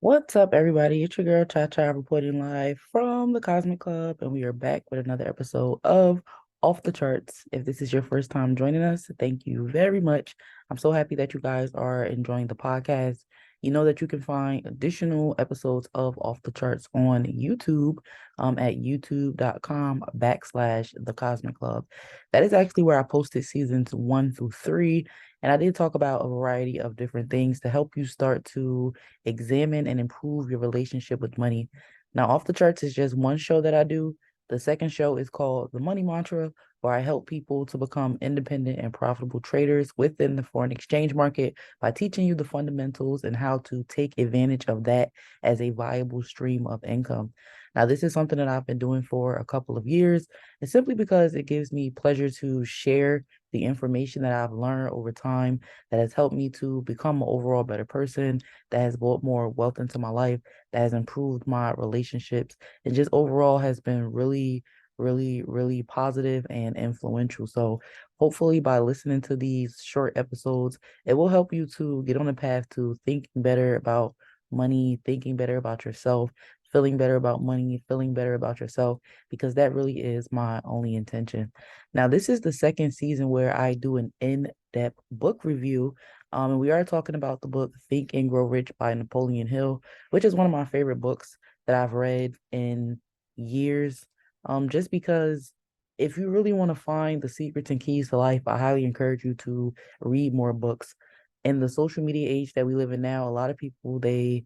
What's up, everybody? It's your girl Cha Cha reporting live from the Cosmic Club, and we are back with another episode of Off the Charts. If this is your first time joining us, thank you very much. I'm so happy that you guys are enjoying the podcast. You know that you can find additional episodes of Off the Charts on YouTube at youtube.com/ the Cosmic Club. That is actually where I posted seasons 1 through 3. And I did talk about a variety of different things to help you start to examine and improve your relationship with money. Now, Off the Charts is just one show that I do. The second show is called The Money Mantra, where I help people to become independent and profitable traders within the foreign exchange market by teaching you the fundamentals and how to take advantage of that as a viable stream of income. Now, this is something that I've been doing for a couple of years, and simply because it gives me pleasure to share the information that I've learned over time that has helped me to become an overall better person, that has brought more wealth into my life, that has improved my relationships, and just overall has been really, really, really positive and influential. So hopefully by listening to these short episodes, it will help you to get on a path to thinking better about money, thinking better about yourself, feeling better about money, feeling better about yourself, because that really is my only intention. Now, this is the second season where I do an in-depth book review. And we are talking about the book Think and Grow Rich by Napoleon Hill, which is one of my favorite books that I've read in years. Just because if you really want to find the secrets and keys to life, I highly encourage you to read more books. In the social media age that we live in now, a lot of people they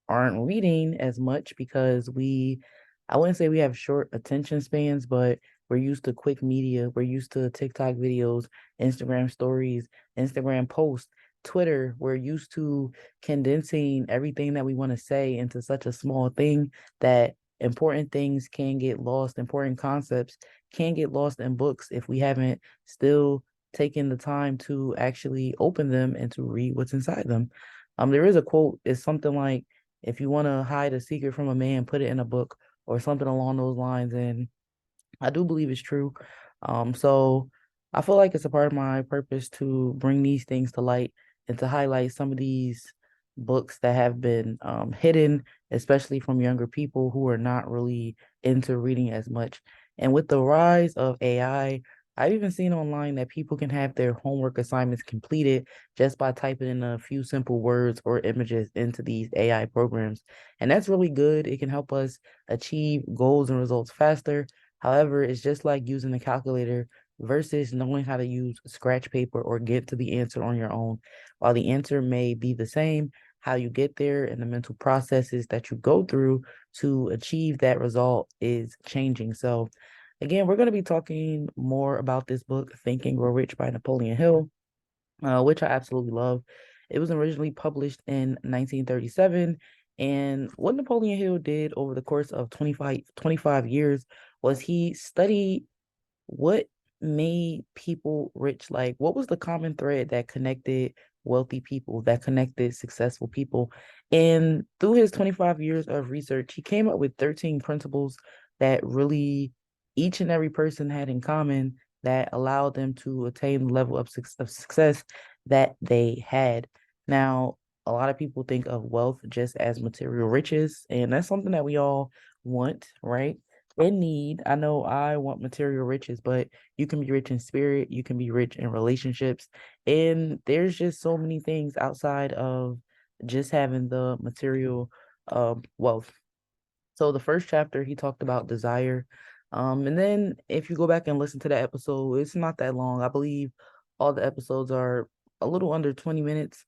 aren't reading as much because I wouldn't say we have short attention spans, but we're used to quick media. We're used to TikTok videos, Instagram stories, Instagram posts, Twitter. We're used to condensing everything that we want to say into such a small thing that important things can get lost, important concepts can get lost in books if we haven't still taken the time to actually open them and to read what's inside them. There is a quote, it's something like, if you want to hide a secret from a man, put it in a book or something along those lines. And I do believe it's true. So I feel like it's a part of my purpose to bring these things to light and to highlight some of these books that have been hidden, especially from younger people who are not really into reading as much. And with the rise of AI, I've even seen online that people can have their homework assignments completed just by typing in a few simple words or images into these AI programs. And that's really good. It can help us achieve goals and results faster. However, it's just like using a calculator versus knowing how to use scratch paper or get to the answer on your own. While the answer may be the same, how you get there and the mental processes that you go through to achieve that result is changing. So, again, we're going to be talking more about this book, Think and Grow Rich by Napoleon Hill, which I absolutely love. It was originally published in 1937. And what Napoleon Hill did over the course of 25 years was he studied what made people rich. Like, what was the common thread that connected wealthy people, that connected successful people? And through his 25 years of research, he came up with 13 principles that really each and every person had in common that allowed them to attain the level of success that they had. Now, a lot of people think of wealth just as material riches, and that's something that we all want, right? In need. I know I want material riches, but you can be rich in spirit, you can be rich in relationships, and there's just so many things outside of just having the material wealth. So the first chapter he talked about desire. And then if you go back and listen to that episode, it's not that long. I believe all the episodes are a little under 20 minutes.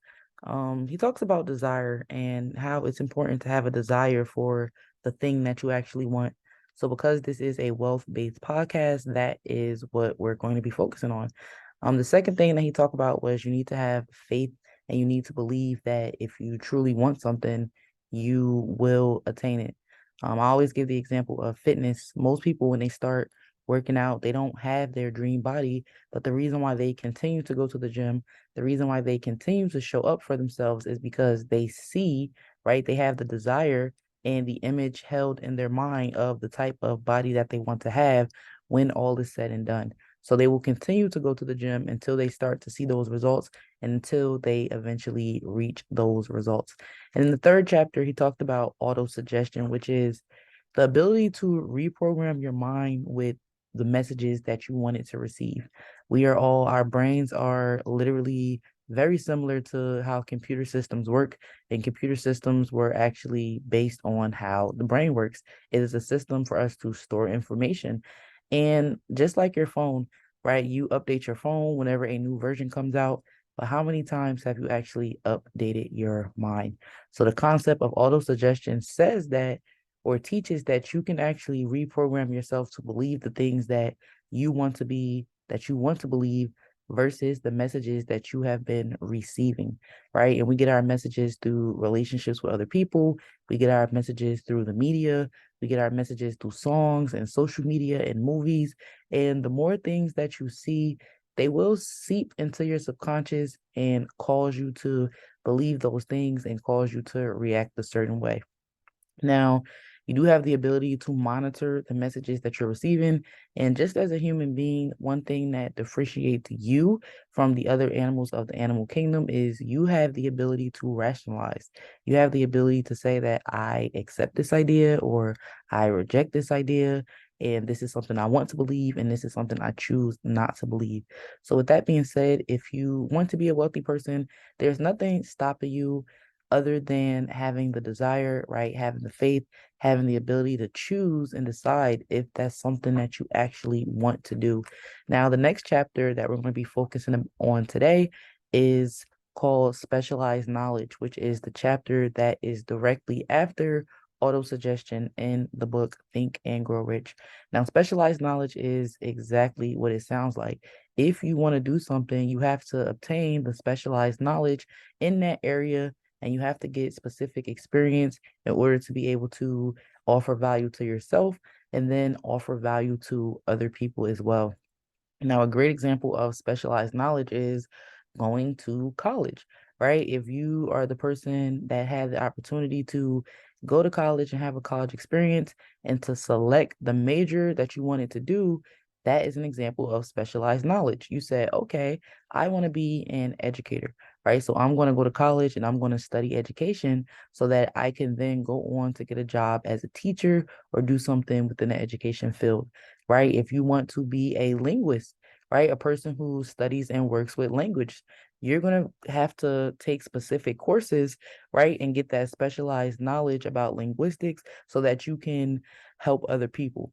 He talks about desire and how it's important to have a desire for the thing that you actually want. So because this is a wealth-based podcast, that is what we're going to be focusing on. The second thing that he talked about was you need to have faith and you need to believe that if you truly want something, you will attain it. I always give the example of fitness. Most people, when they start working out, they don't have their dream body, but the reason why they continue to go to the gym, the reason why they continue to show up for themselves is because they see, right? They have the desire and the image held in their mind of the type of body that they want to have when all is said and done. So they will continue to go to the gym until they start to see those results. until they eventually reach those results. And in the third chapter, he talked about auto suggestion, which is the ability to reprogram your mind with the messages that you want it to receive. Our brains are literally very similar to how computer systems work, and computer systems were actually based on how the brain works. It is a system for us to store information. And just like your phone, right? You update your phone whenever a new version comes out, but how many times have you actually updated your mind? So the concept of auto suggestion says that or teaches that you can actually reprogram yourself to believe the things that you want to believe versus the messages that you have been receiving, right? And we get our messages through relationships with other people. We get our messages through the media. We get our messages through songs and social media and movies. And the more things that you see, they will seep into your subconscious and cause you to believe those things and cause you to react a certain way. Now, you do have the ability to monitor the messages that you're receiving. And just as a human being, one thing that differentiates you from the other animals of the animal kingdom is you have the ability to rationalize. You have the ability to say that I accept this idea or I reject this idea. And this is something I want to believe, and this is something I choose not to believe. So, with that being said, if you want to be a wealthy person, there's nothing stopping you other than having the desire, right? Having the faith, having the ability to choose and decide if that's something that you actually want to do. Now, the next chapter that we're going to be focusing on today is called Specialized Knowledge, which is the chapter that is directly after auto suggestion in the book Think and Grow Rich. Now, specialized knowledge is exactly what it sounds like. If you want to do something, you have to obtain the specialized knowledge in that area, and you have to get specific experience in order to be able to offer value to yourself and then offer value to other people as well. Now, a great example of specialized knowledge is going to college, right? If you are the person that had the opportunity to go to college and have a college experience and to select the major that you wanted to do, that is an example of specialized knowledge. You said, okay, I want to be an educator, right? So I'm going to go to college and I'm going to study education so that I can then go on to get a job as a teacher or do something within the education field, right? If you want to be a linguist, right, a person who studies and works with language, you're going to have to take specific courses, right, and get that specialized knowledge about linguistics so that you can help other people.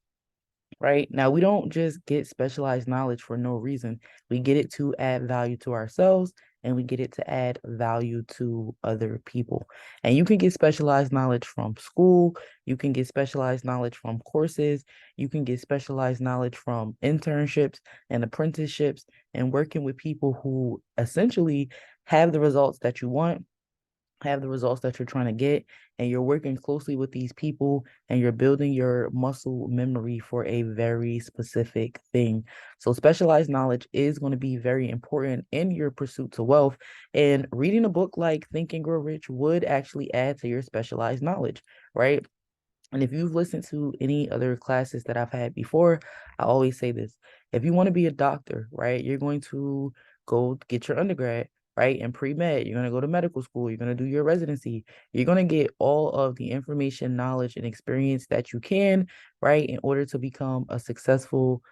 Right now, we don't just get specialized knowledge for no reason. We get it to add value to ourselves and we get it to add value to other people. And you can get specialized knowledge from school, you can get specialized knowledge from courses, you can get specialized knowledge from internships and apprenticeships and working with people who essentially have the results that you want, have the results that you're trying to get, and you're working closely with these people and you're building your muscle memory for a very specific thing. So specialized knowledge is going to be very important in your pursuit to wealth, and reading a book like Think and Grow Rich would actually add to your specialized knowledge, right? And if you've listened to any other classes that I've had before, I always say this. If you want to be a doctor, right, you're going to go get your undergrad, right, in pre-med. You're going to go to medical school. You're going to do your residency. You're going to get all of the information, knowledge, and experience that you can, right, in order to become a successful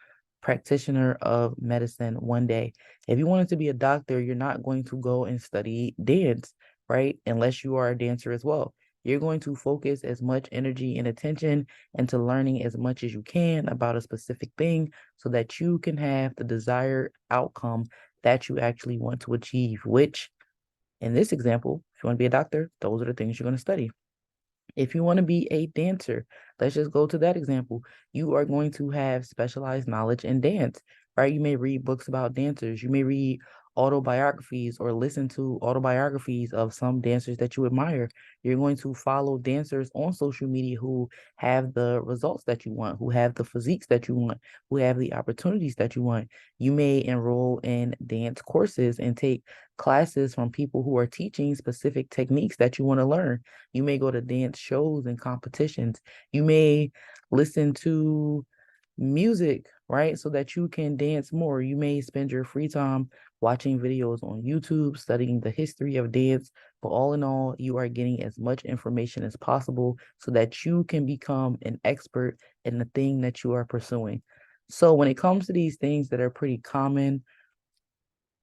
practitioner of medicine one day. If you wanted to be a doctor, you're not going to go and study dance, right, unless you are a dancer as well. You're going to focus as much energy and attention into learning as much as you can about a specific thing so that you can have the desired outcome that you actually want to achieve, which in this example, if you want to be a doctor, those are the things you're going to study. If you want to be a dancer, let's just go to that example. You are going to have specialized knowledge in dance, right? You may read books about dancers. You may read autobiographies or listen to autobiographies of some dancers that you admire. You're going to follow dancers on social media who have the results that you want, who have the physiques that you want, who have the opportunities that you want. You may enroll in dance courses and take classes from people who are teaching specific techniques that you want to learn. You may go to dance shows and competitions. You may listen to music, right? So that you can dance more. You may spend your free time watching videos on YouTube, studying the history of dance. But all in all, you are getting as much information as possible so that you can become an expert in the thing that you are pursuing. So when it comes to these things that are pretty common,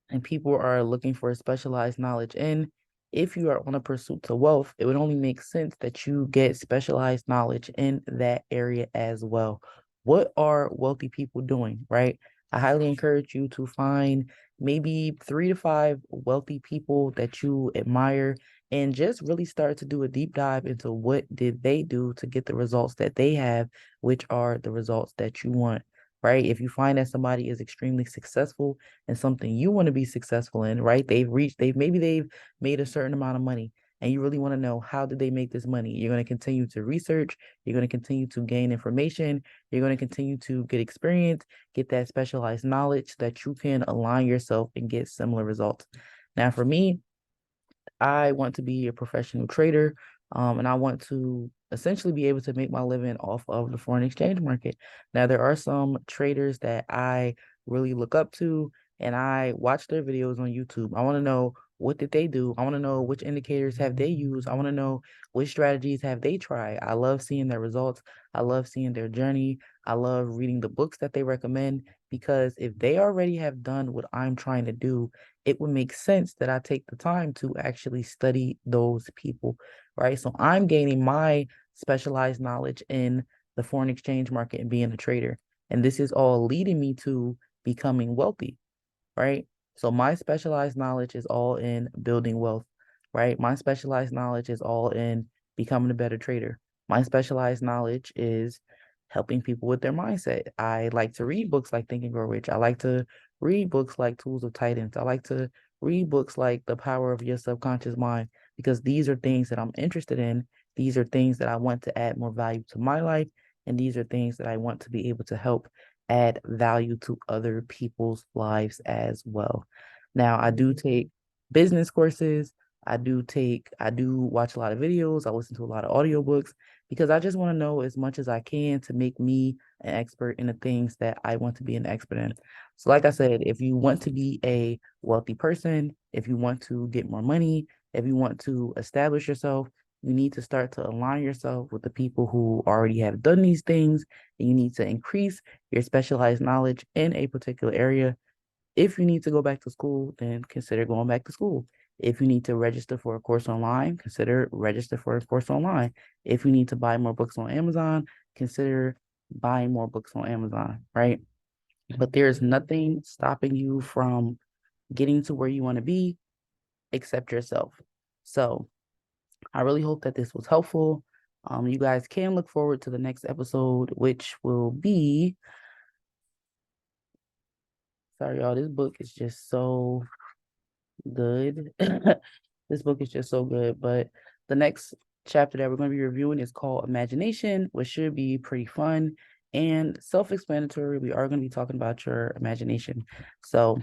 and people are looking for specialized knowledge in, if you are on a pursuit to wealth, it would only make sense that you get specialized knowledge in that area as well. What are wealthy people doing, right? I highly encourage you to find maybe 3 to 5 wealthy people that you admire and just really start to do a deep dive into what did they do to get the results that they have, which are the results that you want, right? If you find that somebody is extremely successful and something you want to be successful in, right? They've made a certain amount of money and you really want to know how did they make this money. You're going to continue to research, you're going to continue to gain information, you're going to continue to get experience, get that specialized knowledge so that you can align yourself and get similar results. Now, for me, I want to be a professional trader, and I want to essentially be able to make my living off of the foreign exchange market. Now, there are some traders that I really look up to, and I watch their videos on YouTube. I want to know what did they do. I want to know which indicators have they used. I want to know which strategies have they tried. I love seeing their results. I love seeing their journey. I love reading the books that they recommend because if they already have done what I'm trying to do, it would make sense that I take the time to actually study those people, right? So I'm gaining my specialized knowledge in the foreign exchange market and being a trader. And this is all leading me to becoming wealthy, right? So my specialized knowledge is all in building wealth, right? My specialized knowledge is all in becoming a better trader. My specialized knowledge is helping people with their mindset. I like to read books like Think and Grow Rich. I like to read books like Tools of Titans. I like to read books like The Power of Your Subconscious Mind because these are things that I'm interested in. These are things that I want to add more value to my life. And these are things that I want to be able to help add value to other people's lives as well. Now, I do take business courses. I do watch a lot of videos. I listen to a lot of audiobooks because I just want to know as much as I can to make me an expert in the things that I want to be an expert in. So, like I said, if you want to be a wealthy person, if you want to get more money, if you want to establish yourself, you need to start to align yourself with the people who already have done these things. And you need to increase your specialized knowledge in a particular area. If you need to go back to school, then consider going back to school. If you need to register for a course online, consider register for a course online. If you need to buy more books on Amazon, consider buying more books on Amazon, right? But there's nothing stopping you from getting to where you want to be except yourself. So I really hope that this was helpful. You guys can look forward to the next episode, which will be, sorry, y'all, this book is just so good. This book is just so good. But the next chapter that we're going to be reviewing is called Imagination, which should be pretty fun and self-explanatory. We are going to be talking about your imagination. So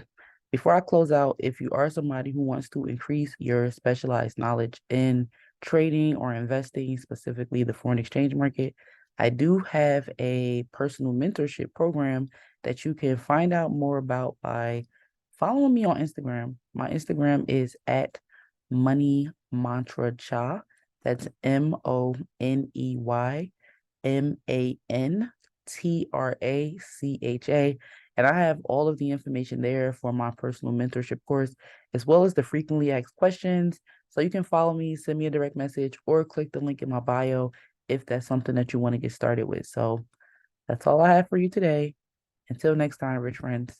before I close out, if you are somebody who wants to increase your specialized knowledge in trading or investing, specifically the foreign exchange market, I do have a personal mentorship program that you can find out more about by following me on Instagram. My Instagram is at Money Mantra Cha. That's MoneyMantracha. And I have all of the information there for my personal mentorship course, as well as the frequently asked questions. So you can follow me, send me a direct message, or click the link in my bio if that's something that you want to get started with. So that's all I have for you today. Until next time, rich friends.